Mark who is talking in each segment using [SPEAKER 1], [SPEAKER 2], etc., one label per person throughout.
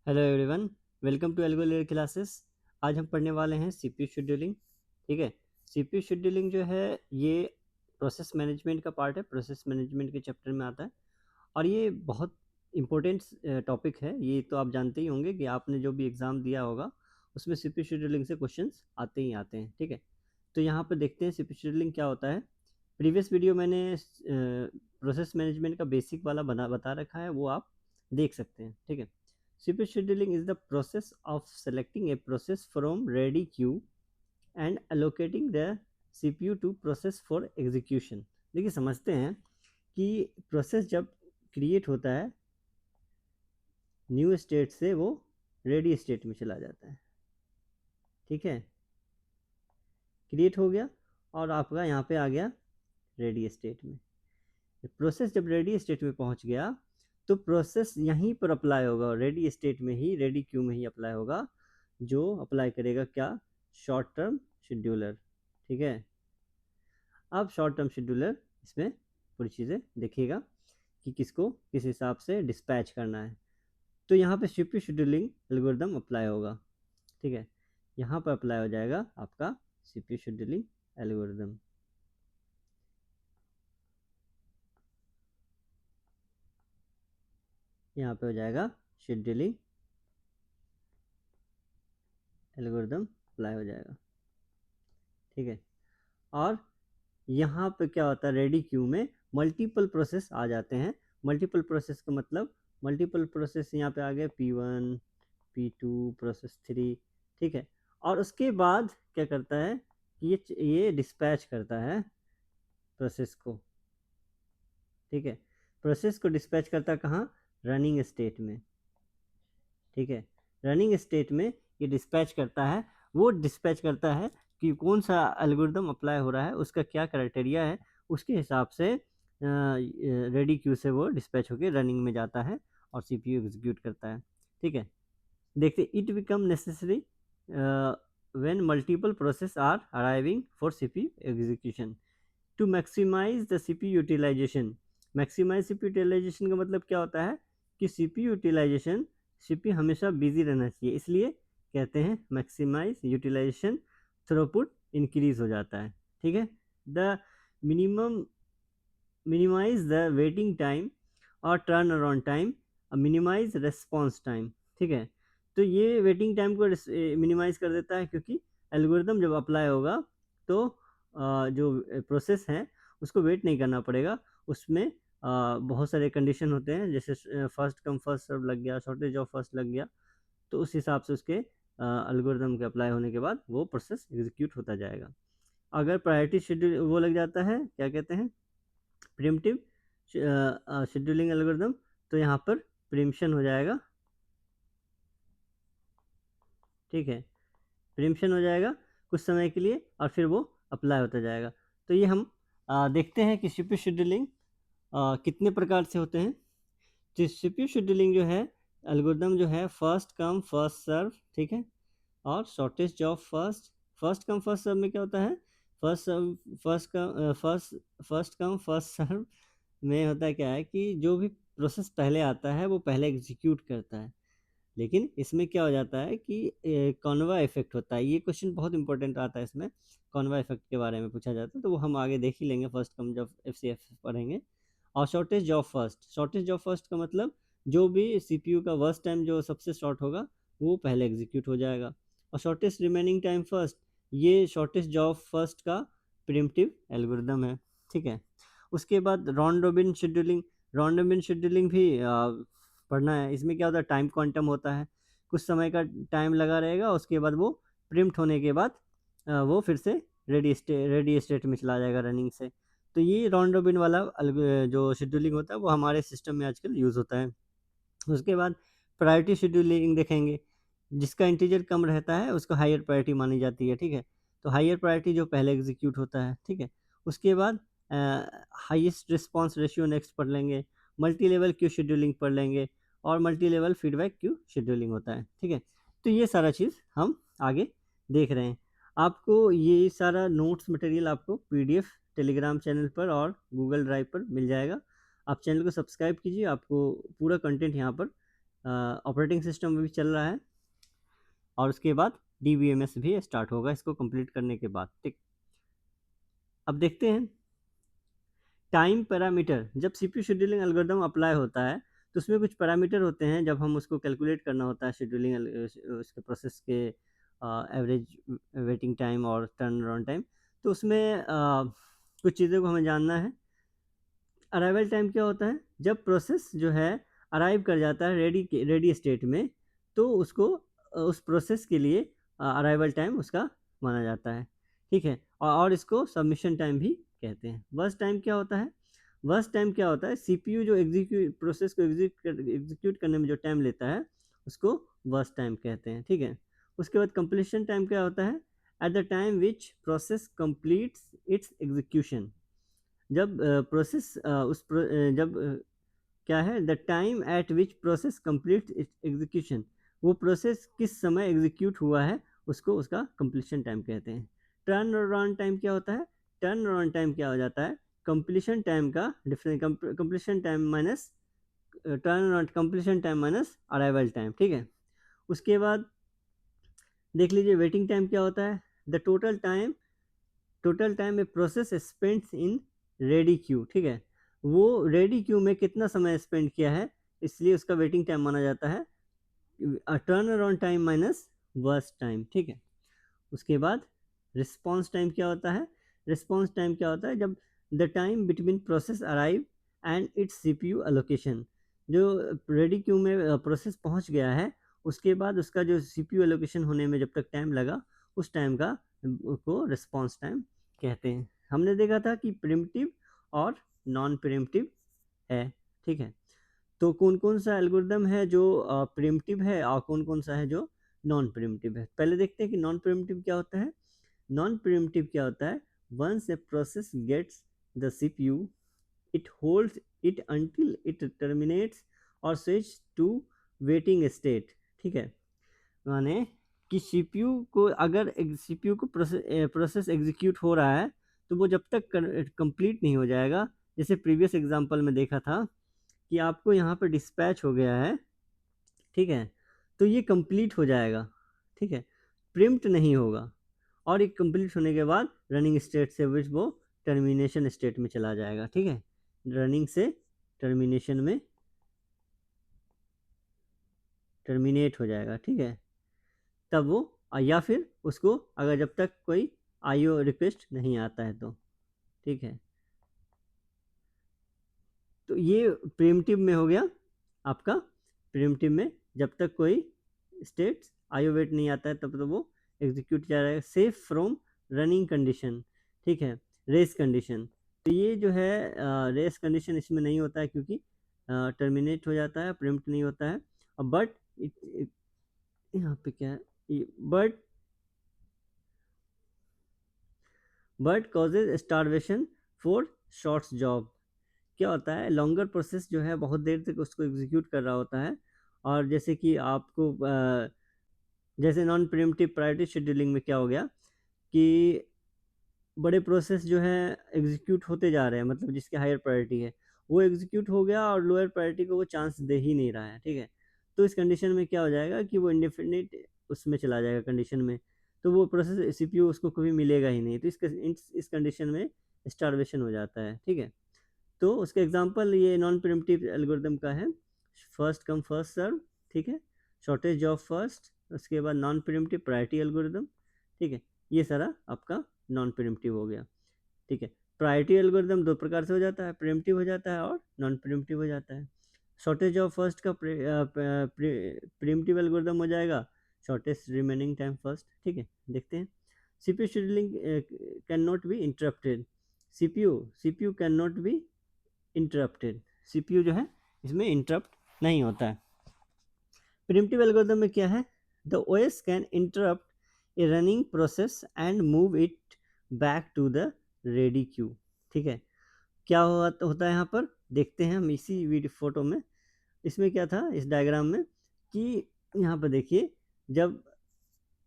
[SPEAKER 1] Hello everyone, welcome to Algo Layer classes. आज हम पढ़ने वाले हैं सीपीयू शेड्यूलिंग। ठीक है, सीपीयू शेड्यूलिंग जो है ये प्रोसेस मैनेजमेंट का पार्ट है, प्रोसेस मैनेजमेंट के चैप्टर में आता है और ये बहुत इम्पोर्टेंट टॉपिक है। ये तो आप जानते ही होंगे कि आपने जो भी एग्ज़ाम दिया होगा उसमें सीपीयू शेड्यूलिंग से क्वेश्चंस आते ही आते हैं। ठीक है, तो यहाँ पर देखते हैं सीपीयू शेड्यूलिंग क्या होता है। प्रीवियस वीडियो मैंने प्रोसेस मैनेजमेंट का बेसिक वाला बता रखा है, वो आप देख सकते हैं। ठीक है, CPU scheduling is the process of selecting a process from ready queue and allocating the CPU to process for execution। देखिए समझते हैं कि प्रोसेस जब क्रिएट होता है न्यू स्टेट से वो रेडी स्टेट में चला जाता है। ठीक है, क्रिएट हो गया और आपका यहाँ पे आ गया रेडी स्टेट में। प्रोसेस जब रेडी स्टेट में पहुँच गया तो प्रोसेस यहीं पर अप्लाई होगा, रेडी स्टेट में ही, रेडी क्यू में ही अप्लाई होगा, जो अप्लाई करेगा क्या, शॉर्ट टर्म शेड्यूलर। ठीक है, अब शॉर्ट टर्म शेड्यूलर इसमें पूरी चीज़ें देखिएगा कि किसको किस हिसाब से डिस्पैच करना है। तो यहाँ पे सीपीयू शेड्यूलिंग एल्गोरिदम अप्लाई होगा। ठीक है, यहाँ पर अप्लाई हो जाएगा आपका सीपीयू शेड्यूलिंग एल्गोरिदम। यहाँ पे हो जाएगा शेड्यूलिंग एल्गोरिदम अप्लाई हो जाएगा। ठीक है, और यहाँ पे क्या होता है, रेडी क्यू में मल्टीपल प्रोसेस आ जाते हैं। मल्टीपल प्रोसेस का मतलब मल्टीपल प्रोसेस यहाँ पे आ गए P1 P2 प्रोसेस 3। ठीक है, और उसके बाद क्या करता है कि ये डिस्पैच करता है प्रोसेस को। ठीक है, प्रोसेस को डिस्पैच करता है कहाँ, रनिंग स्टेट में। ठीक है, रनिंग स्टेट में ये डिस्पैच करता है। वो डिस्पैच करता है कि कौन सा एल्गोरिदम अप्लाई हो रहा है, उसका क्या क्राइटेरिया है, उसके हिसाब से रेडी क्यू से वो डिस्पैच होकर रनिंग में जाता है और सीपीयू एग्जीक्यूट करता है। ठीक है, देखते it become necessary when multiple process are arriving for CPU execution to maximise the CPU utilisation. Maximise CPU utilisation का मतलब क्या होता है कि सीपीयू यूटिलाइजेशन, सीपीयू हमेशा बिजी रहना चाहिए, इसलिए कहते हैं मैक्सिमाइज यूटिलाइजेशन, थ्रूपुट इंक्रीज हो जाता है। ठीक है, the minimum minimize the waiting time और turn around time, minimize response time. ठीक है, तो ये वेटिंग टाइम को मिनिमाइज कर देता है क्योंकि एल्गोरिदम जब अप्लाई होगा तो जो प्रोसेस है उसको वेट नहीं करना पड़ेगा। उसमें बहुत सारे कंडीशन होते हैं, जैसे फर्स्ट कम फर्स्ट सर्व लग गया, शॉर्टेज ऑफ फर्स्ट लग गया, तो उस हिसाब से उसके एल्गोरिदम के अप्लाई होने के बाद वो प्रोसेस एग्जीक्यूट होता जाएगा। अगर प्रायोरिटी शेड्यूल वो लग जाता है, क्या कहते हैं, प्रिमिटिव शेड्यूलिंग एल्गोरिदम, तो यहाँ पर प्रीम्पशन हो जाएगा। ठीक है, प्रीम्पशन हो जाएगा कुछ समय के लिए और फिर वो अप्लाई होता जाएगा। तो ये हम देखते हैं कि सीपीयू शेड्यूलिंग कितने प्रकार से होते हैं। तो सीपीयू शेड्यूलिंग जो है एल्गोरिदम जो है फर्स्ट कम फर्स्ट सर्व। ठीक है, और shortest of first come first serve में क्या होता है, फर्स्ट कम फर्स्ट सर्व में होता है क्या है कि जो भी प्रोसेस पहले आता है वो पहले एग्जीक्यूट करता है। लेकिन इसमें क्या हो जाता है कि कॉन्वा इफेक्ट होता है। ये क्वेश्चन बहुत इंपॉर्टेंट आता है, इसमें कॉन्वा इफेक्ट के बारे में पूछा जाता है, तो वो हम आगे देख ही लेंगे, फर्स्ट कम जब एफसीएफ पढ़ेंगे। और शॉर्टेज ऑफ फर्स्ट का मतलब जो भी सीपीयू का वर्स्ट टाइम जो सबसे शॉर्ट होगा वो पहले एग्जीक्यूट हो जाएगा। और शॉर्टेस्ट रिमेनिंग टाइम फर्स्ट, ये शॉर्टेस्ट जॉब फर्स्ट का प्रिमिटिव एल्गोरिदम है। ठीक है, उसके बाद round robin scheduling. Round robin scheduling भी पढ़ना है। इसमें क्या होता है, टाइम क्वांटम होता है, कुछ समय का टाइम लगा रहेगा, उसके बाद वो प्रिम्प्ट होने के बाद वो फिर से रेडी स्टेट में चला जाएगा रनिंग से। तो ये राउंड रोबिन वाला जो शेड्यूलिंग होता है वो हमारे सिस्टम में आजकल यूज़ होता है। उसके बाद प्रायोरिटी शेड्यूलिंग देखेंगे, जिसका इंटीजर कम रहता है उसको हायर प्रायोरिटी मानी जाती है। ठीक है, तो हायर प्रायोरिटी जो पहले एग्जीक्यूट होता है। ठीक है, उसके बाद हाईएस्ट रिस्पांस रेशियो नेक्स्ट पढ़ लेंगे, मल्टी लेवल क्यू शेड्यूलिंग पढ़ लेंगे, और multi level feedback queue scheduling होता है। ठीक है, तो ये सारा चीज़ हम आगे देख रहे हैं। आपको ये सारा नोट्स मटेरियल आपको पीडीएफ टेलीग्राम चैनल पर और गूगल ड्राइव पर मिल जाएगा। आप चैनल को सब्सक्राइब कीजिए, आपको पूरा कंटेंट यहाँ पर ऑपरेटिंग सिस्टम भी चल रहा है, और उसके बाद DBMS भी स्टार्ट होगा इसको कंप्लीट करने के बाद। ठीक, अब देखते हैं टाइम पैरामीटर। जब CPU शेड्यूलिंग एल्गोरिदम अप्लाई होता है तो उसमें कुछ पैरामीटर होते हैं, जब हम उसको कैलकुलेट करना होता है शेड्यूलिंग उसके प्रोसेस के एवरेज वेटिंग टाइम और टर्न अराउंड टाइम, तो उसमें कुछ चीज़ों को हमें जानना है। अराइवल टाइम क्या होता है? जब प्रोसेस जो है अराइव कर जाता है रेडी स्टेट में, तो उसको उस प्रोसेस के लिए अराइवल टाइम उसका माना जाता है। ठीक है, और इसको सबमिशन टाइम भी कहते हैं। वर्स्ट टाइम क्या होता है? वर्स्ट टाइम क्या होता है? CPU जो प्रोसेस को एग्जीक्यूट करने में जो टाइम लेता है उसको वर्स्ट टाइम कहते हैं। ठीक है, उसके बाद कंप्लीशन टाइम क्या होता है? At the time which process completes it's execution. जब प्रोसेस जब क्या है, the time eight which process complete execution, वो प्रोसेस किस समय एग्जीक्यूट हुआ है उसको उसका कंप्लीशन टाइम कहते हैं। टर्न अराउंड टाइम क्या होता है? टर्न अराउंड टाइम क्या हो जाता है? कंप्लीशन टाइम का difference, completion time minus turn around, completion time minus arrival time. ठीक है, उसके बाद देख लीजिए वेटिंग टाइम क्या होता है? The total time a process spends in ready queue. ठीक है, वो रेडी क्यू में कितना समय स्पेंड किया है, इसलिए उसका वेटिंग टाइम माना जाता है turn around time minus worst time. ठीक है, उसके बाद रिस्पॉन्स टाइम क्या होता है? रिस्पॉन्स टाइम क्या होता है? जब the time between process arrive and it's CPU allocation, जो रेडी क्यू में प्रोसेस पहुंच गया है उसके बाद उसका जो CPU एलोकेशन होने में जब तक टाइम लगा, उस टाइम का को रिस्पॉन्स टाइम कहते हैं। हमने देखा था कि प्रिमिटिव और नॉन प्रिमिटिव है। ठीक है, तो कौन कौन सा एल्गोरिदम है जो प्रिमिटिव है और कौन कौन सा है जो नॉन प्रिमिटिव है? पहले देखते हैं कि नॉन प्रिमिटिव क्या होता है। नॉन प्रिमिटिव क्या होता है? Once a process gets the CPU, it holds it until it terminates or switch to waiting state। ठीक है, माने कि CPU को, अगर CPU को प्रोसेस एग्जीक्यूट हो रहा है तो वो जब तक कंप्लीट नहीं हो जाएगा, जैसे प्रीवियस एग्जांपल में देखा था कि आपको यहाँ पर डिस्पैच हो गया है। ठीक है, तो ये कंप्लीट हो जाएगा। ठीक है, प्रिम्प्ट नहीं होगा, और एक कंप्लीट होने के बाद रनिंग स्टेट से विच वो टर्मिनेशन स्टेट में चला जाएगा। ठीक है, रनिंग से टर्मिनेशन में टर्मिनेट हो जाएगा। ठीक है, तब वो या फिर उसको अगर जब तक कोई IO रिक्वेस्ट नहीं आता है तो। ठीक है, तो ये प्रिमिटिव में हो गया आपका। प्रिमिटिव में जब तक कोई स्टेट IO वेट नहीं आता है तब तो वो एग्जीक्यूट जा रहा है। Safe from running condition. ठीक है, रेस कंडीशन, तो ये जो है रेस कंडीशन इसमें नहीं होता है क्योंकि टर्मिनेट हो जाता है, प्रिम्प्ट नहीं होता है। बट यहाँ पे क्या है, but causes starvation for shorts job. क्या होता है, लॉन्गर प्रोसेस जो है बहुत देर तक उसको एग्जीक्यूट कर रहा होता है, और जैसे कि आपको जैसे नॉन प्रिम्प्टिव प्रायोरिटी शेड्यूलिंग में क्या हो गया कि बड़े प्रोसेस जो है एग्जीक्यूट होते जा रहे हैं, मतलब जिसके हायर प्रायोरिटी है वो एग्जीक्यूट हो गया और लोअर प्रायोरिटी को वो चांस दे ही नहीं रहा है। ठीक है, तो इस कंडीशन में क्या हो जाएगा कि वो इंडेफिनिट उसमें चला जाएगा कंडीशन में, तो वो प्रोसेस CPU उसको कभी मिलेगा ही नहीं, तो इस कंडीशन में स्टार्वेशन हो जाता है। ठीक है, तो उसका एग्जांपल ये नॉन प्रिमिटिव एल्गोरिदम का है, फर्स्ट कम फर्स्ट सर्व। ठीक है, शॉर्टेज जॉब फर्स्ट, उसके बाद नॉन प्रिमिटिव प्रायोरिटी एल्गोरिदम। ठीक है, ये सारा आपका नॉन प्रिमिटिव हो गया। ठीक है, प्रायोरिटी एल्गोरिदम दो प्रकार से हो जाता है, प्रिमिटिव हो जाता है और नॉन प्रिमिटिव हो जाता है। शॉर्टेज ऑफ फर्स्ट का प्रिमिटिव एल्गोरिदम हो जाएगा शॉर्टेस्ट रिमेनिंग टाइम फर्स्ट। ठीक है, देखते हैं। CPU scheduling can not be interrupted. CPU can not be interrupted. CPU जो है इसमें इंटरप्ट नहीं होता है। प्रिमिटिव एल्गोरिदम में क्या है? The OS can interrupt a running process and move it back to the ready queue. ठीक है, क्या होता है यहाँ पर देखते हैं हम इसी वीडियो फोटो में। इसमें क्या था इस डायग्राम में कि यहाँ पर देखिए, जब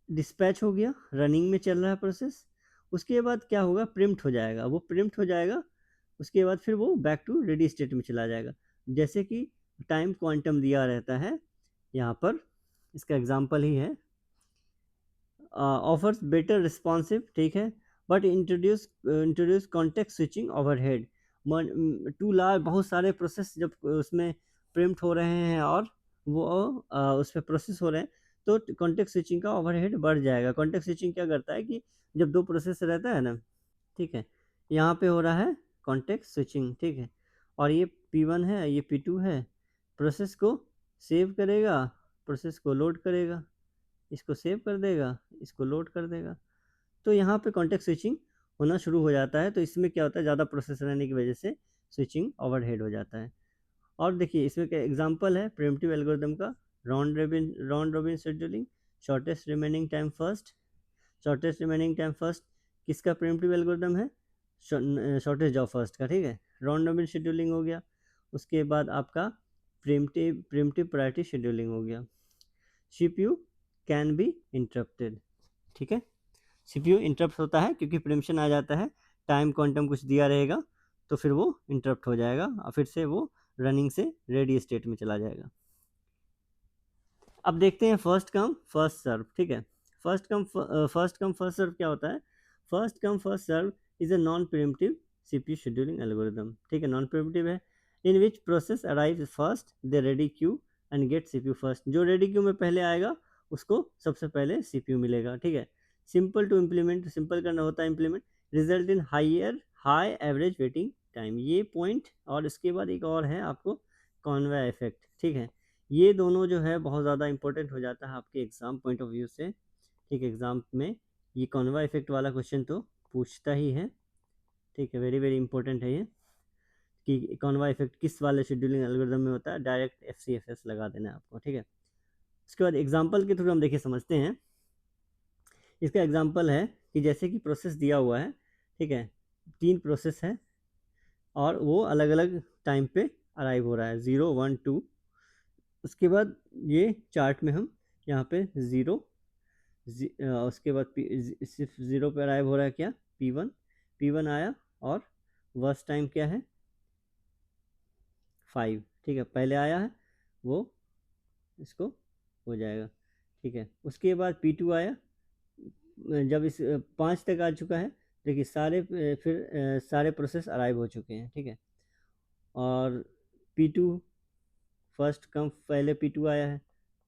[SPEAKER 1] डिस्पैच हो गया, रनिंग में चल रहा है प्रोसेस, उसके बाद क्या होगा, प्रिम्प्ट हो जाएगा। वो प्रिम्प्ट हो जाएगा, उसके बाद फिर वो बैक टू रेडी स्टेट में चला जाएगा। जैसे कि टाइम क्वांटम दिया रहता है यहाँ पर इसका एग्जाम्पल ही है, ऑफर्स बेटर रिस्पॉन्सिव, ठीक है, but introduce context switching overhead. Too large, बहुत सारे प्रोसेस जब उसमें प्रिम्प्ट हो रहे हैं और वो उस पर प्रोसेस हो रहे हैं तो कॉन्टेक्स्ट स्विचिंग का ओवरहेड बढ़ जाएगा। कॉन्टेक्स्ट स्विचिंग क्या करता है कि जब दो प्रोसेस रहता है ना, ठीक है, यहाँ पे हो रहा है कॉन्टेक्स्ट स्विचिंग, ठीक है, और ये P1 है, ये P2 है, प्रोसेस को सेव करेगा, प्रोसेस को लोड करेगा, इसको सेव कर देगा, इसको लोड कर देगा, तो यहाँ पे कॉन्टेक्स्ट स्विचिंग होना शुरू हो जाता है। तो इसमें क्या होता है, ज़्यादा प्रोसेस रहने की वजह से स्विचिंग ओवरहेड हो जाता है। और देखिए इसमें क्या एग्जांपल है प्रिमिटिव एल्गोरिदम का, round robin scheduling, shortest remaining time first. Shortest remaining time first किसका प्रिमिटिव एल्गोरिदम है, शॉर्टेस्ट जॉब फर्स्ट का, ठीक है। राउंड रॉबिन शेड्यूलिंग हो गया, उसके बाद आपका प्रिमिटिव प्रायोरिटी शेड्यूलिंग हो गया। CPU कैन बी इंटरप्टेड, ठीक है, CPU इंटरप्ट होता है क्योंकि प्रिम्पशन आ जाता है, टाइम क्वांटम कुछ दिया रहेगा तो फिर वो इंटरप्ट हो जाएगा और फिर से वो रनिंग से रेडी स्टेट में चला जाएगा। अब देखते हैं फर्स्ट कम फर्स्ट सर्व, ठीक है। फर्स्ट कम फर्स्ट सर्व क्या होता है, first come first serve is a non preemptive CPU scheduling algorithm, ठीक है, नॉन प्रिमिटिव है, in which process arrive first the ready queue and get CPU first. जो ready queue में पहले आएगा उसको सबसे पहले CPU मिलेगा, ठीक है। सिंपल टू इम्प्लीमेंट, सिंपल करना होता है implement, result in high average waiting time, ये पॉइंट, और इसके बाद एक और है आपको कॉन्वे इफेक्ट, ठीक है। ये दोनों जो है बहुत ज़्यादा इंपॉर्टेंट हो जाता है आपके एग्ज़ाम पॉइंट ऑफ व्यू से, ठीक है। एग्ज़ाम में ये कॉन्वा इफेक्ट वाला क्वेश्चन तो पूछता ही है, ठीक है, वेरी वेरी इंपॉर्टेंट है ये कि कॉन्वा इफेक्ट किस वाले शेड्यूलिंग एल्गोरिदम में होता है, डायरेक्ट FCFS लगा देना है आपको, ठीक है। उसके बाद एग्जाम्पल के थ्रू हम देखिए समझते हैं। इसका एग्जाम्पल है कि जैसे कि प्रोसेस दिया हुआ है, ठीक है, 3 प्रोसेस है और वो अलग अलग टाइम पे अराइव हो रहा है, 0 1 2। उसके बाद ये चार्ट में हम यहाँ पे 0 उसके बाद सिर्फ 0 पे अराइव हो रहा है क्या, P1 आया, और वर्स्ट टाइम क्या है 5, ठीक है, पहले आया है वो इसको हो जाएगा, ठीक है। उसके बाद P2 आया, जब इस 5 तक आ चुका है, देखिए सारे फिर सारे प्रोसेस अराइव हो चुके हैं, ठीक है। और P2 फर्स्ट कम पहले P2 आया है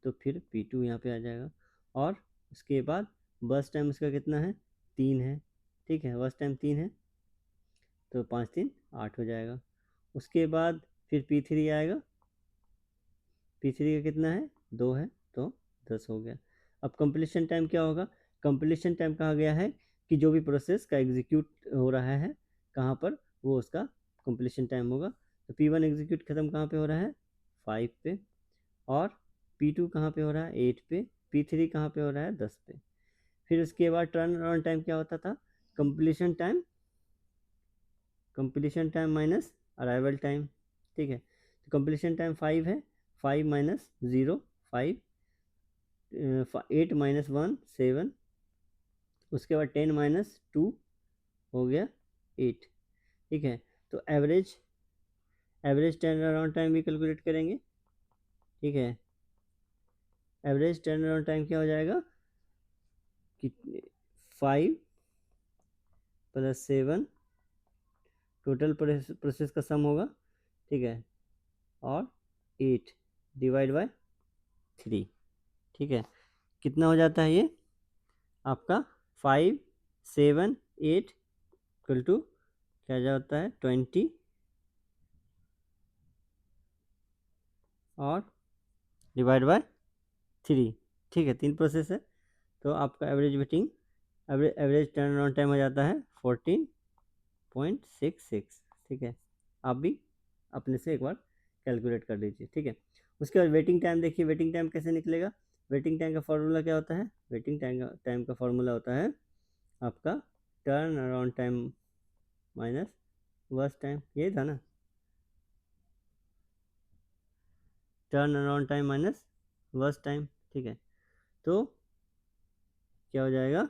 [SPEAKER 1] तो फिर P2 यहाँ पे आ जाएगा, और उसके बाद बस टाइम उसका कितना है 3 है, ठीक है, बस टाइम 3 है तो 5 3 8 हो जाएगा। उसके बाद फिर P3 आएगा, P3 का कितना है 2 है तो 10 हो गया। अब कंप्लीशन टाइम क्या होगा, कंप्लीशन टाइम कहा गया है कि जो भी प्रोसेस का एग्जीक्यूट हो रहा है कहाँ पर, वो उसका कंप्लीशन टाइम होगा। तो P1 एग्जीक्यूट खत्म कहाँ पे हो रहा है 5 पे, और P2 कहाँ पे हो रहा है 8 पे, P3 कहाँ पे हो रहा है 10 पे। फिर उसके बाद टर्न अराउंड टाइम क्या होता था, completion time minus arrival time, ठीक है। तो कंप्लीशन टाइम 5 है, 5 माइनस 0 5, 8 माइनस 1 7, उसके बाद 10 माइनस 2 हो गया 8, ठीक है। तो एवरेज टर्न अराउंड टाइम भी कैलकुलेट करेंगे, ठीक है। एवरेज टर्न अराउंड टाइम क्या हो जाएगा कि 5 प्लस 7 टोटल प्रोसेस का सम होगा, ठीक है, और 8 डिवाइड बाय 3, ठीक है। कितना हो जाता है ये आपका 5 7 8 इक्वल टू क्या जाता है 20 और डिवाइड बाय 3, ठीक है, 3 प्रोसेस है तो आपका average waiting average turn around time हो जाता है 14.66, ठीक है। आप भी अपने से एक बार कैलकुलेट कर लीजिए, ठीक है। उसके बाद वेटिंग टाइम देखिए, वेटिंग टाइम कैसे निकलेगा, वेटिंग टाइम का फॉर्मूला क्या होता है, वेटिंग टाइम का फॉर्मूला होता है आपका turn around time minus worst time, यही था ना, turn around time minus worst time, ठीक है। तो क्या हो जाएगा,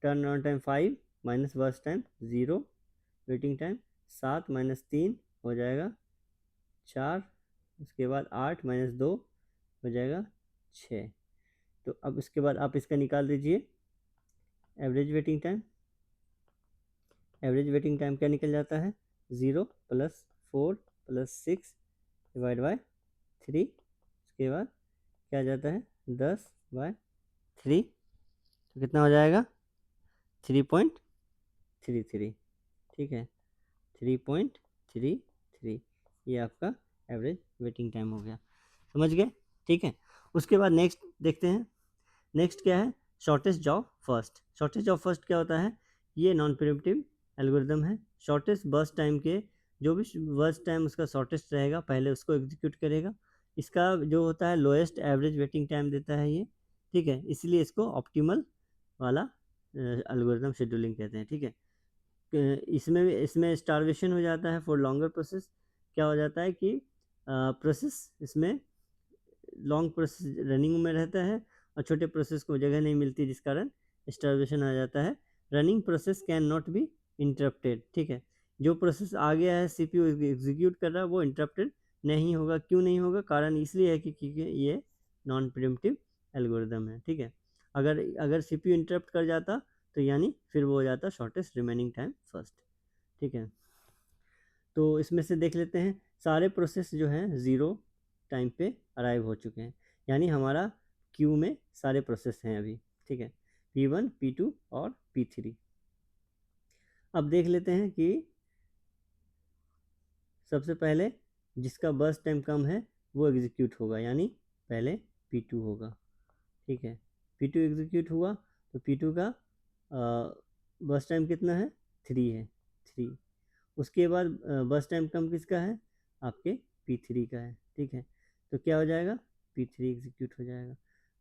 [SPEAKER 1] turn around time 5 minus worst time 0, waiting time 7 minus 3 हो जाएगा 4, उसके बाद 8 माइनस 2, हो जाएगा 6। तो अब इसके बाद आप इसका निकाल दीजिए average waiting time. Average waiting time क्या निकल जाता है 0 + 4 + 6 डिवाइड बाय 3। उसके बाद क्या आ जाता है 10/3। तो कितना हो जाएगा 3.33। ठीक है 3.33 ये आपका एवरेज वेटिंग टाइम हो गया। समझ गए? ठीक है। उसके बाद नेक्स्ट देखते हैं। नेक्स्ट क्या है shortest job first. Shortest job first क्या होता है ये नॉन प्रिम्प्टिव एल्गोरिदम है। शॉर्टेस्ट बर्स्ट टाइम के जो भी बर्स्ट टाइम उसका शॉर्टेस्ट रहेगा पहले उसको एग्जीक्यूट करेगा। इसका जो होता है लोएस्ट एवरेज वेटिंग टाइम देता है ये। ठीक है इसलिए इसको ऑप्टिमल वाला एल्गोरिदम शेड्यूलिंग कहते हैं। ठीक है इसमें स्टारवेशन हो जाता है फॉर लॉन्गर प्रोसेस। क्या हो जाता है कि प्रोसेस इसमें लॉन्ग प्रोसेस रनिंग में रहता है और छोटे प्रोसेस को जगह नहीं मिलती जिस कारण स्टारवेशन आ जाता है। Running process can not be interrupted. ठीक है जो प्रोसेस आ गया है सीपीयू एग्जीक्यूट कर रहा है वो इंटरप्टेड नहीं होगा। क्यों नहीं होगा कारण इसलिए है कि ये नॉन प्रिम्प्टिव एल्गोरिदम है। ठीक है अगर सीपीयू इंटरप्ट कर जाता तो यानी फिर वो हो जाता शॉर्टेस्ट रिमेनिंग टाइम फर्स्ट। ठीक है तो इसमें से देख लेते हैं सारे प्रोसेस जो हैं 0 टाइम पे अराइव हो चुके हैं यानी हमारा क्यू में सारे प्रोसेस हैं अभी। ठीक है P1 P2 और P3। अब देख लेते हैं कि सबसे पहले जिसका बर्स्ट टाइम कम है वो एग्जीक्यूट होगा यानी पहले P2 होगा। ठीक है P2 एग्जीक्यूट हुआ तो P2 का बर्स्ट टाइम कितना है 3 है 3। उसके बाद बस टाइम कम किसका है आपके P3 का है। ठीक है तो क्या हो जाएगा P3 एग्जीक्यूट हो जाएगा।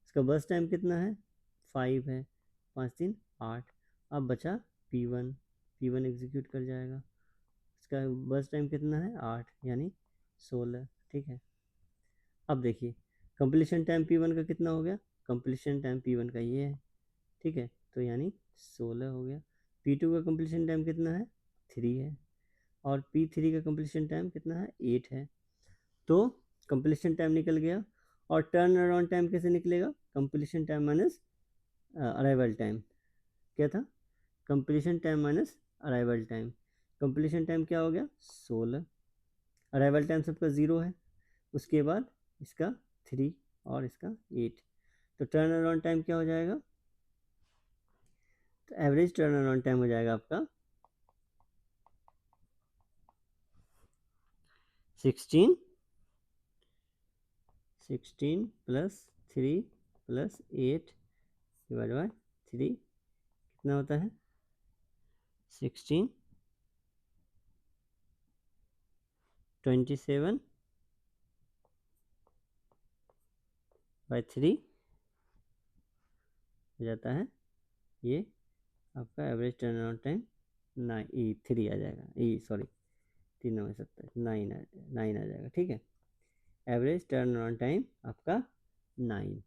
[SPEAKER 1] उसका बस टाइम कितना है 5 है 5 3 8। अब बचा P1 एग्जीक्यूट कर जाएगा। उसका बस टाइम कितना है 8 यानी 16। ठीक है अब देखिए कंप्लीशन टाइम P1 का कितना हो गया कंप्लीशन टाइम P1 का ये है। ठीक है तो यानी 16 हो गया। P2 का कंप्लीशन टाइम कितना है 3 है और P3 का कंप्लीशन टाइम कितना है 8 है। तो कंप्लीशन टाइम निकल गया। और टर्न अराउंड टाइम कैसे निकलेगा completion time minus arrival time. क्या था completion time minus arrival time. Completion time क्या हो गया 16। अराइवल टाइम सबका 0 है। उसके बाद इसका 3 और इसका 8। तो टर्न अराउंड टाइम क्या हो जाएगा तो एवरेज टर्न अराउंड टाइम हो जाएगा आपका 16 + 3 + 8 डिवाइड बाय 3 कितना होता है 16 27/3 हो जाता है ये आपका एवरेज टर्न अराउंड टाइम 3 आ जाएगा। सॉरी 3 9 27 9 आ जाएगा। ठीक है एवरेज टर्न अराउंड टाइम आपका 9।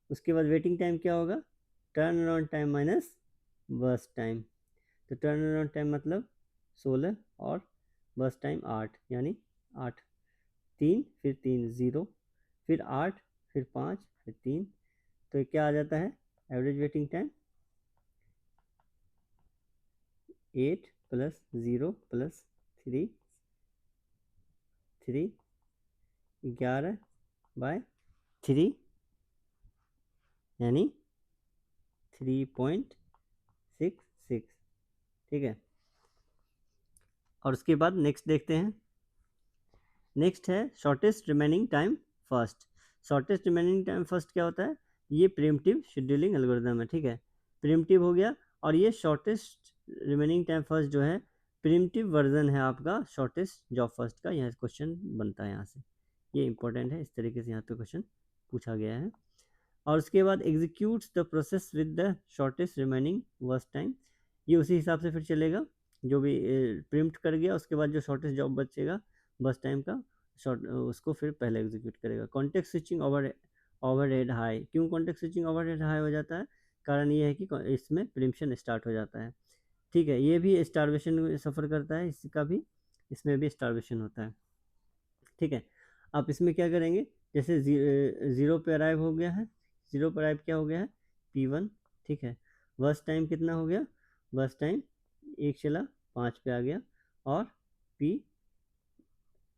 [SPEAKER 1] उसके बाद वेटिंग टाइम क्या होगा टर्न अराउंड टाइम माइनस बस टाइम। तो टर्न अराउंड टाइम मतलब 16 और बस टाइम 8 यानी 8 3 फिर 3 0 फिर 8 फिर 5 फिर 3। तो क्या आ जाता है एवरेज वेटिंग टाइम 8 + 0 + 3 11/3 यानी 3.66। ठीक है और उसके बाद नेक्स्ट देखते हैं। नेक्स्ट है shortest remaining time first. Shortest remaining time first क्या होता है ये प्रिम्प्टिव शेड्यूलिंग एल्गोरिदम है। ठीक है प्रिम्प्टिव हो गया और ये शॉर्टेस्ट रिमेनिंग टाइम फर्स्ट जो है प्रिम्प्टिव वर्जन है आपका शॉर्टेस्ट जॉब फर्स्ट का। यहाँ क्वेश्चन बनता है यहाँ से ये इंपॉर्टेंट है इस तरीके से यहाँ पे क्वेश्चन पूछा गया है। और उसके बाद executes the process with the shortest remaining worst time. ये उसी हिसाब से फिर चलेगा जो भी प्रिम्प्ट कर गया उसके बाद जो शॉर्टेस्ट जॉब बचेगा बस टाइम का उसको फिर पहले एग्जीक्यूट करेगा। Context switching overhead high. क्यों कॉन्टेक्स्ट स्विचिंग ओवरहेड हाई हो जाता है कारण ये है कि इसमें प्रिम्पशन स्टार्ट हो जाता है। ठीक है ये भी स्टारवेशन सफ़र करता है इसका भी इसमें भी स्टारवेशन होता है। ठीक है आप इसमें क्या करेंगे जैसे ज़ीरो पे अराइव हो गया है, ज़ीरो पर अराइव क्या हो गया है, P1, ठीक है। बस टाइम कितना हो गया, बस टाइम 1 चला 5 पे आ गया, और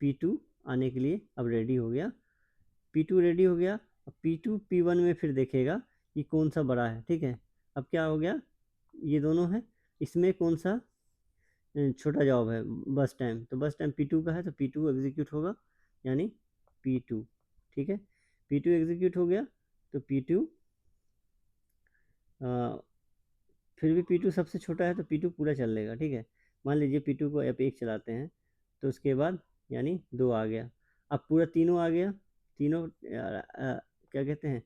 [SPEAKER 1] P2 आने के लिए अब रेडी हो गया, P2 रेडी हो गया। अब P2 P1 में फिर देखेगा कि कौन सा बड़ा है, ठीक है। अब क्या हो गया, ये दोनों है, इसमें कौन सा छोटा जॉब है, बस टाइम, तो बस टाइम P2 का है, तो P2 एग्जीक्यूट होगा, यानी P2, ठीक है। P2 एग्जीक्यूट हो गया, तो P2 फिर भी P2 सबसे छोटा है, तो P2 पूरा चल लेगा, ठीक है। मान लीजिए P2 को अब 1 चलाते हैं, तो उसके बाद यानी 2 आ गया, अब पूरा तीनों आ गया, तीनों क्या कहते हैं,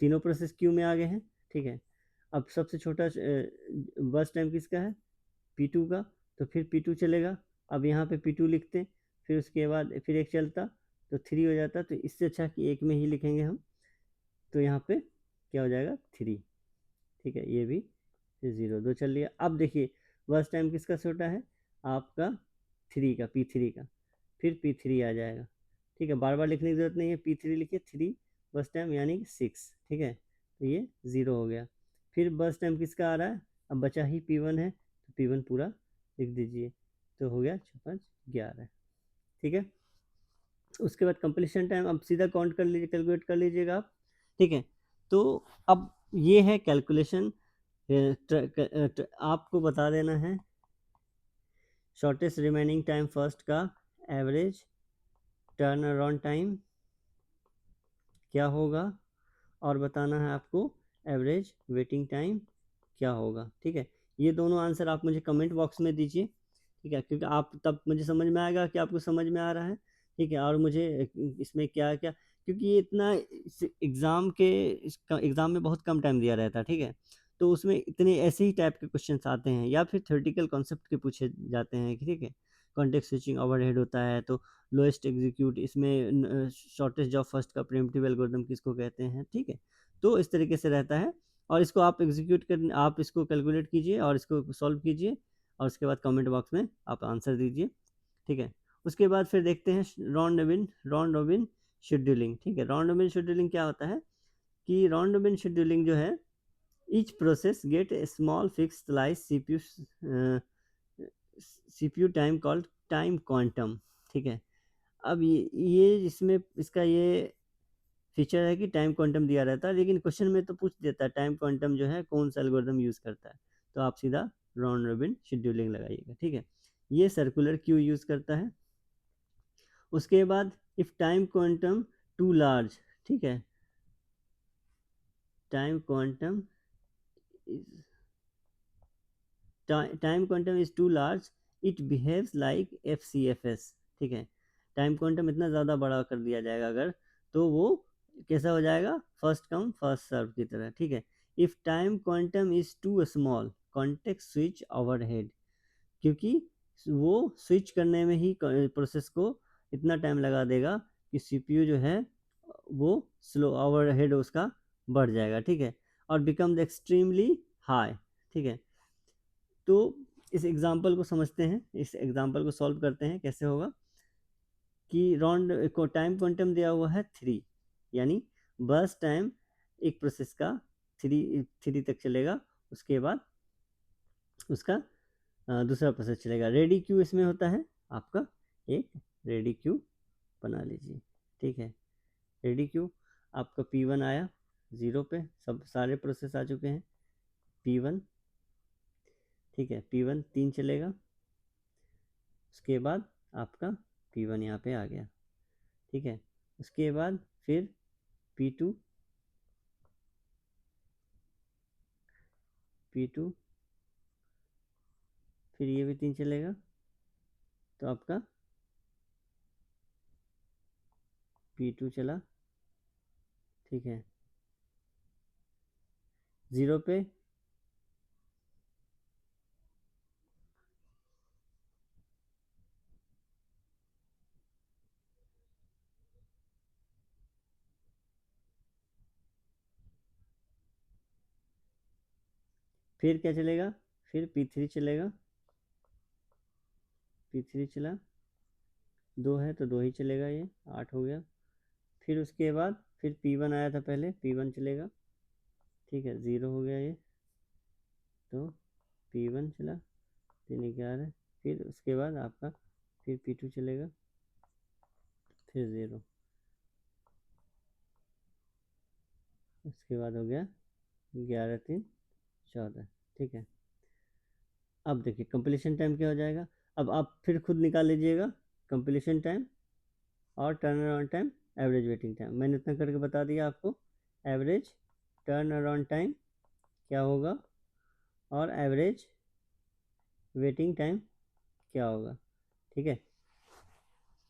[SPEAKER 1] तीनों प्रोसेस क्यू में आ गए हैं, ठीक है। अब सबसे छोटा बस टाइम किसका है, P2 का, तो फिर P2 चलेगा। अब यहाँ पे P2 लिखते हैं, फिर उसके बाद फिर एक चलता, तो 3 हो जाता, तो इससे अच्छा कि एक में ही लिखेंगे हम, तो यहाँ पे क्या हो जाएगा, 3, ठीक है। ये भी फिर 0, 2 चल लिया। अब देखिए बस टाइम किसका छोटा है, आपका 3 का, P3 का, फिर P3 आ जाएगा, ठीक है। बार बार लिखने की जरूरत नहीं है, P3 लिखिए, 3 बस टाइम यानी 6, ठीक है, तो ये 0 हो गया। फिर बस टाइम किसका आ रहा है, अब बचा ही P1 है, तो P1 पूरा लिख दीजिए, तो हो गया 6 5 11, ठीक है। उसके बाद कंप्लीशन टाइम अब सीधा काउंट कर लीजिए, कैलकुलेट कर लीजिएगा आप, ठीक है। तो अब ये है कैलकुलेशन, आपको बता देना है शॉर्टेस्ट रिमेनिंग टाइम फर्स्ट का एवरेज टर्न अराउंड टाइम क्या होगा, और बताना है आपको एवरेज वेटिंग टाइम क्या होगा, ठीक है। ये दोनों आंसर आप मुझे कमेंट बॉक्स में दीजिए, ठीक है, क्योंकि आप तब मुझे समझ में आएगा कि आपको समझ में आ रहा है, ठीक है। और मुझे इसमें क्या क्या, क्योंकि ये इतना एग्ज़ाम में बहुत कम टाइम दिया रहता है, ठीक है। तो उसमें इतने ऐसे ही टाइप के क्वेश्चन आते हैं, या फिर थ्योरेटिकल कॉन्सेप्ट के पूछे जाते हैं, ठीक है। कॉन्टेक्स्ट स्विचिंग ओवरहेड होता है, तो लोएस्ट एग्जीक्यूट, इसमें शॉर्टेस्ट जॉब फर्स्ट का प्रीएम्प्टिव एल्गोरिथम किसको कहते हैं, ठीक है। तो इस तरीके से रहता है, और इसको आप एग्जीक्यूट कर, आप इसको कैलकुलेट कीजिए और इसको सॉल्व कीजिए, और उसके बाद कमेंट बॉक्स में आप आंसर दीजिए, ठीक है। उसके बाद फिर देखते हैं राउंड रोबिन शेड्यूलिंग, ठीक है। राउंड रोबिन शेड्यूलिंग क्या होता है, कि राउंड रोबिन शेड्यूलिंग जो है, ईच प्रोसेस गेट ए small fix slice CPU time called time quantum, ठीक है। अब ये इसमें इसका ये फीचर है कि टाइम क्वांटम दिया रहता है, लेकिन क्वेश्चन में तो पूछ देता है टाइम क्वांटम जो है कौन सा एल्गोरिथम यूज़ करता है, तो आप सीधा राउंड रोबिन शेड्यूलिंग लगाइएगा, ठीक है। ये सर्कुलर क्यू यूज़ करता है। उसके बाद if time quantum too large, ठीक है, time quantum time quantum is too large, it behaves like FCFS, ठीक है। टाइम क्वांटम इतना ज़्यादा बड़ा कर दिया जाएगा अगर, तो वो कैसा हो जाएगा, फर्स्ट कम फर्स्ट सर्व की तरह, ठीक है। If time quantum is too small, context switch overhead, क्योंकि वो स्विच करने में ही प्रोसेस को इतना टाइम लगा देगा कि CPU जो है वो स्लो ओवरहेड उसका बढ़ जाएगा, ठीक है, और बिकम द एक्सट्रीमली हाई, ठीक है। तो इस एग्जांपल को समझते हैं, इस एग्जांपल को सॉल्व करते हैं, कैसे होगा कि राउंड को टाइम क्वांटम दिया हुआ है 3, यानी बस टाइम एक प्रोसेस का 3 तक चलेगा, उसके बाद उसका दूसरा प्रोसेस चलेगा। रेडी क्यू इसमें होता है आपका, एक रेडी क्यू बना लीजिए, ठीक है। रेडी क्यू आपका P1 आया 0 पे, सब सारे प्रोसेस आ चुके हैं, P1, ठीक है। P1 3 चलेगा, उसके बाद आपका P1 यहाँ पे आ गया, ठीक है। उसके बाद फिर P2, P2 फिर ये भी 3 चलेगा, तो आपका P2 चला, ठीक है। 0 पे फिर क्या चलेगा, फिर P3 चलेगा, P3 चला, 2 है तो 2 ही चलेगा, ये 8 हो गया। फिर उसके बाद फिर P1 आया था, पहले P1 चलेगा, ठीक है, 0 हो गया ये, तो P1 चला, 3 11, फिर उसके बाद आपका फिर P2 चलेगा, फिर 0, उसके बाद हो गया 11 3 14, ठीक है। अब देखिए कंप्लीशन टाइम क्या हो जाएगा, अब आप फिर खुद निकाल लीजिएगा कंप्लीशन टाइम और turn around time, average waiting time, मैंने इतना करके बता दिया आपको। एवरेज टर्न अराउंड टाइम क्या होगा और एवरेज वेटिंग टाइम क्या होगा, ठीक है।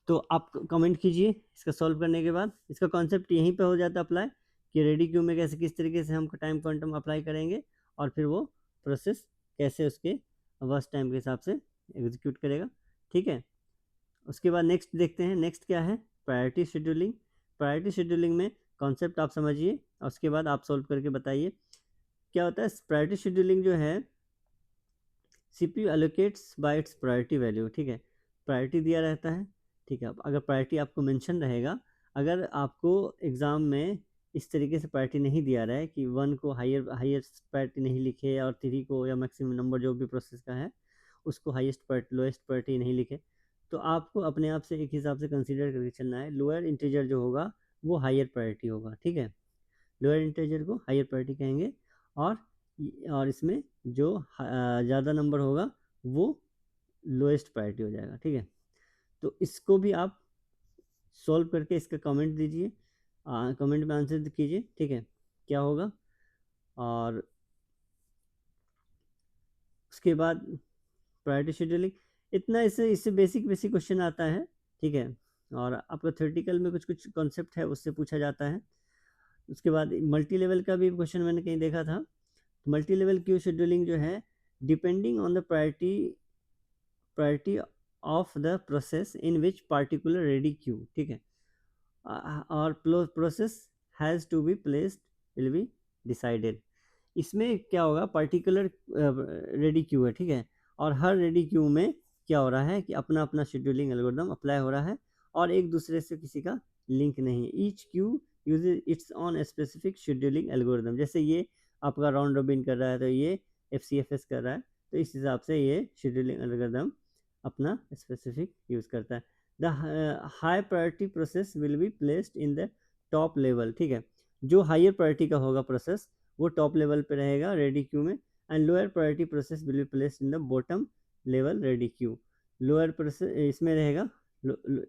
[SPEAKER 1] तो आप कमेंट कीजिए इसका सॉल्व करने के बाद। इसका कॉन्सेप्ट यहीं पे हो जाता है अप्लाई, कि रेडी क्यू में कैसे किस तरीके से हम टाइम क्वांटम अप्लाई करेंगे और फिर वो प्रोसेस कैसे उसके वर्स्ट टाइम के हिसाब से एग्जीक्यूट करेगा, ठीक है। उसके बाद नेक्स्ट देखते हैं, नेक्स्ट क्या है, प्रायोरिटी शेड्यूलिंग। प्रायोरिटी शेड्यूलिंग में कॉन्सेप्ट आप समझिए और उसके बाद आप सॉल्व करके बताइए क्या होता है। प्रायोरिटी शेड्यूलिंग जो है, CPU allocates bye it's priority value, ठीक है, प्रायोरिटी दिया रहता है, ठीक है। अगर प्रायोरिटी आपको मेंशन रहेगा, अगर आपको एग्ज़ाम में इस तरीके से प्रायोरिटी नहीं दिया रहा है कि 1 को हाईएस्ट प्रायोरिटी नहीं लिखे और 3 को, या मैक्सिमम नंबर जो भी प्रोसेस का है उसको हाईएस्ट प्रायोरिटी लोएस्ट प्रायोरिटी नहीं लिखे, तो आपको अपने आप से एक हिसाब से कंसीडर करके चलना है। लोअर इंटीजर जो होगा वो हायर प्रायोरिटी होगा, ठीक है, लोअर इंटीजर को हायर प्रायोरिटी कहेंगे, और इसमें जो ज़्यादा नंबर होगा वो लोएस्ट प्रायोरिटी हो जाएगा, ठीक है। तो इसको भी आप सॉल्व करके इसका कमेंट दीजिए, कमेंट में आंसर कीजिए, ठीक है, क्या होगा। और उसके बाद प्रायोरिटी शेड्यूलिंग, इतना इससे इससे बेसिक बेसिक क्वेश्चन आता है, ठीक है। और आपका थ्योरेटिकल में कुछ कुछ कॉन्सेप्ट है उससे पूछा जाता है। उसके बाद मल्टी लेवल का भी क्वेश्चन मैंने कहीं देखा था। मल्टी लेवल क्यू शेड्यूलिंग जो है, depending on the priority of the process in which particular ready queue, ठीक है, और process has to be placed will be decided. इसमें क्या होगा, पार्टिकुलर रेडी क्यू है, ठीक है, और हर रेडी क्यू में क्या हो रहा है कि अपना अपना शेड्यूलिंग एल्गोरिदम अप्लाई हो रहा है और एक दूसरे से किसी का लिंक नहीं है। Each Q usage it's on specific scheduling algorithm, जैसे ये आपका राउंड रोबिन कर रहा है तो ये FCFS कर रहा है, तो इस हिसाब से ये शेड्यूलिंग एल्गोरिदम अपना स्पेसिफिक यूज़ करता है। The high priority process will be placed in the top level, ठीक है, जो हायर प्रायोरिटी का होगा प्रोसेस वो टॉप लेवल पे रहेगा रेडी क्यू में, and lower priority process will be placed in the bottom level ready queue. Lower process इसमें रहेगा,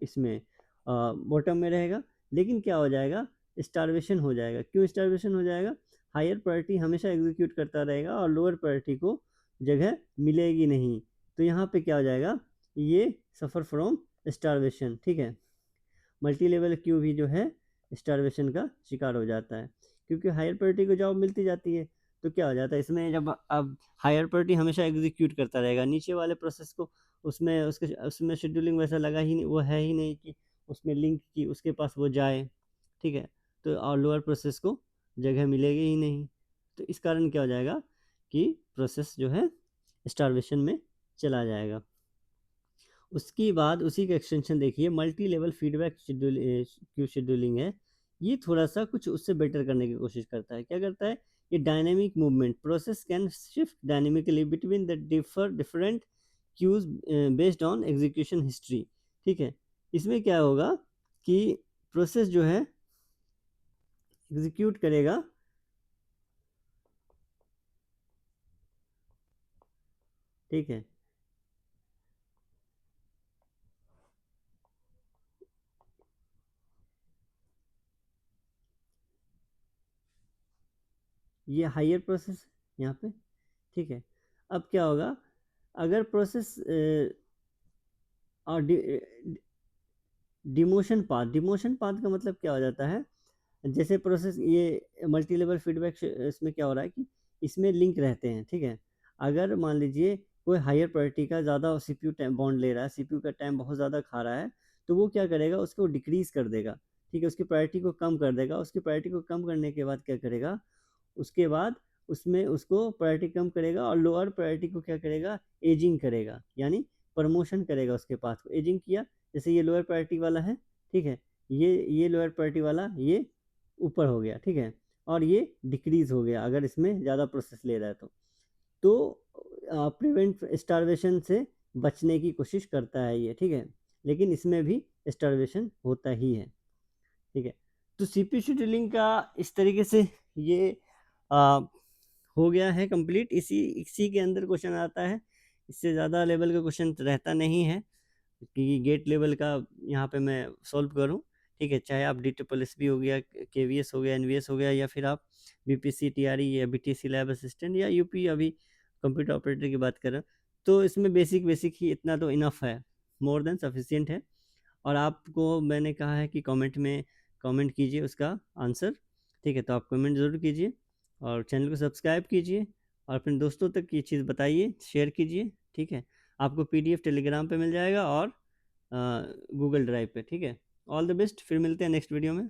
[SPEAKER 1] इसमें बॉटम में रहेगा, लेकिन क्या हो जाएगा, स्टारवेशन हो जाएगा। क्यों स्टारवेशन हो जाएगा, हायर प्रायोरिटी हमेशा एग्जीक्यूट करता रहेगा और लोअर प्रायोरिटी को जगह मिलेगी नहीं, तो यहाँ पे क्या हो जाएगा, ये सफ़र फ्रॉम स्टारवेशन, ठीक है। मल्टी लेवल क्यू भी जो है स्टारवेशन का शिकार हो जाता है, क्योंकि हायर प्रायोरिटी को जॉब मिलती जाती है, तो क्या हो जाता है इसमें, जब अब हायर प्रायोरिटी हमेशा एग्जीक्यूट करता रहेगा नीचे वाले प्रोसेस को, उसमें शेड्यूलिंग वैसा लगा ही नहीं, वो है ही नहीं कि उसमें लिंक की उसके पास वो जाए, ठीक है, तो और लोअर प्रोसेस को जगह मिलेगी ही नहीं, तो इस कारण क्या हो जाएगा कि प्रोसेस जो है स्टारवेशन में चला जाएगा। उसके बाद उसी का एक्सटेंशन देखिए, multi level feedback queue scheduling है, ये थोड़ा सा कुछ उससे बेटर करने की कोशिश करता है। क्या करता है, ये dynamic movement, process can shift dynamically between the different queues based on execution history, ठीक है। इसमें क्या होगा कि प्रोसेस जो है एग्जीक्यूट करेगा, ठीक है, ये हायर प्रोसेस यहाँ पे, ठीक है। अब क्या होगा, अगर प्रोसेस और डिमोशन पाथ का मतलब क्या हो जाता है, जैसे प्रोसेस ये मल्टी लेवल फीडबैक इसमें क्या हो रहा है कि इसमें लिंक रहते हैं, ठीक है। अगर मान लीजिए कोई हायर प्रायोरिटी का ज़्यादा CPU टाइम बॉन्ड ले रहा है, CPU का टाइम बहुत ज़्यादा खा रहा है, तो वो क्या करेगा, उसको डिक्रीज कर देगा, ठीक है, उसकी प्रायोरिटी को कम कर देगा। उसकी प्रायोरिटी को कम करने के बाद क्या करेगा, उसके बाद उसमें उसको प्रायोरिटी कम करेगा और लोअर प्रायोरिटी को क्या करेगा, एजिंग करेगा, यानी प्रमोशन करेगा उसके पास को। एजिंग किया, जैसे ये लोअर प्रायोरिटी वाला है, ठीक है, ये लोअर प्रायोरिटी वाला ये ऊपर हो गया, ठीक है, और ये डिक्रीज हो गया अगर इसमें ज़्यादा प्रोसेस ले रहा है तो प्रिवेंट स्टारवेशन से बचने की कोशिश करता है ये, ठीक है, लेकिन इसमें भी स्टारवेशन होता ही है, ठीक है। तो सीपीयू शेड्यूलिंग का इस तरीके से ये हो गया है कंप्लीट। इसी के अंदर क्वेश्चन आता है, इससे ज़्यादा लेवल का क्वेश्चन रहता नहीं है कि गेट लेवल का यहाँ पे मैं सॉल्व करूँ, ठीक है, चाहे आप DSSS हो गया, KVS हो गया, NVS हो गया, या फिर आप BPC TRE या BTC लैब असिस्टेंट या UP अभी कंप्यूटर ऑपरेटर की बात करें, तो इसमें बेसिक ही इतना तो इनफ है, मोर देन सफिशिएंट है। और आपको मैंने कहा है कि कमेंट कीजिए उसका आंसर, ठीक है, तो आप कमेंट ज़रूर कीजिए और चैनल को सब्सक्राइब कीजिए और अपने दोस्तों तक ये चीज़ बताइए, शेयर कीजिए, ठीक है। आपको PDF टेलीग्राम पे मिल जाएगा और गूगल ड्राइव पे, ठीक है। ऑल द बेस्ट, फिर मिलते हैं नेक्स्ट वीडियो में।